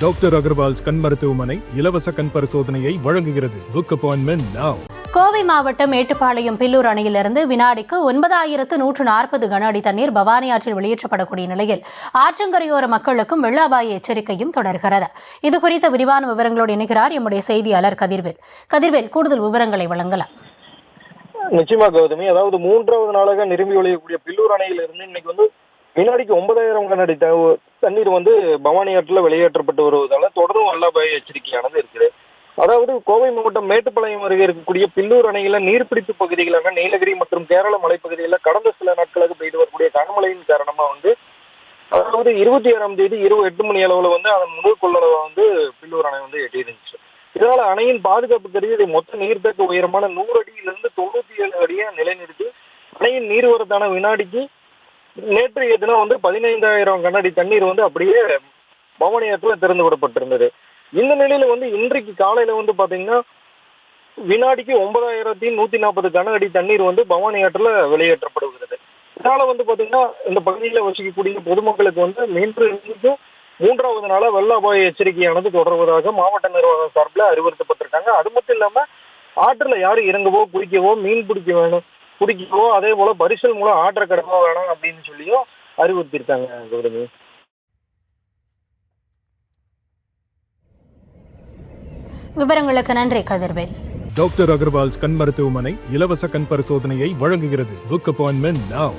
Doctor Agarwal's கண் மருத்துவமனை இலவச கண் பரிசோதனையை வழங்குகிறது. Book appointment now. கோவை மாவட்டம் மேட்டுப்பாளையம் பில்லூர் அணையிலிருந்து வினாடிக்கு 9140 கன அடி தண்ணீர் பவானி ஆற்றில் வெளியேற்றப்படக்கூடிய நிலையில் ஆற்றங்கரையோர மக்களுக்கும் வெள்ள அபாய எச்சரிக்கையும் தொடர்கிறது. இதுகுறித்த விரிவான விவரங்களோடு இணைகிறார் எம்முடைய செய்தியாளர் கதிர்வேல். கூடுதல் விவரங்களை வழங்கலாம். நிச்சயமா கௌதமி, அதாவது மூன்றாவது நாளாக நிரம்பி வழியக்கூடிய பில்லூர் அணையிலிருந்து இன்னைக்கு வினாடிக்கு 9000 கன அடி தண்ணீர் பவானி ஆற்றில் வெளியேற்றப்பட்டு வருவதால தொடரும் வெள்ள அபாய எச்சரிக்கையானது இருக்குது. அதாவது கோவை மாவட்டம் மேட்டுப்பாளையம் அருகே இருக்கக்கூடிய பில்லூர் அணையில நீர்பிடிப்பு பகுதிகளான நீலகிரி மற்றும் கேரள மலைப்பகுதிகளில் கடந்த சில நாட்களாக பெய்து வரக்கூடிய கனமழையின் காரணமா அதாவது 27ஆம் தேதி இரவு 8 மணி அளவுல அதன் முழு கொள்ளளவை பில்லூர் அணை எட்டியிருந்துச்சு. இதனால அணையின் பாதுகாப்பு கருதி மொத்த நீர்த்தக்க உயரமான 100 அடியிலிருந்து 97 அடியா நிலைநிறுத்தி அணையின் நீர்வரத்தான வினாடிக்கு நேற்றைய தினம் 15000 கன அடி தண்ணீர் அப்படியே பவானி ஆற்றுல திறந்து விடப்பட்டிருந்தது. இந்த நிலையில இன்றைக்கு காலையில பாத்தீங்கன்னா வினாடிக்கு 9140 கன அடி தண்ணீர் பவானி ஆற்றுல வெளியேற்றப்படுகிறது. இதனால பாத்தீங்கன்னா இந்த பகுதியில வசிக்கக்கூடிய பொதுமக்களுக்கு மீண்டும் மூன்றாவது நாளா வெள்ள அபாய எச்சரிக்கையானது தொடர்வதாக மாவட்ட நிர்வாகம் சார்பில் அறிவுறுத்தப்பட்டிருக்காங்க. அது மட்டும் இல்லாம ஆற்றுல யாரும் இறங்கவோ குளிக்கவோ மீன் பிடிக்கவோ அதே போல பரிசல் மூலம் ஆற்ற கடக்கவோ வேணாம் அப்படின்னு சொல்லியும் அறிவுறுத்திருக்காங்க கௌதமி. விவரங்களுக்கு நன்றி கதிர்வேல். டாக்டர் அகர்வால்ஸ் கண் மருத்துவமனை இலவச கண் பரிசோதனையை வழங்குகிறது. Book appointment now.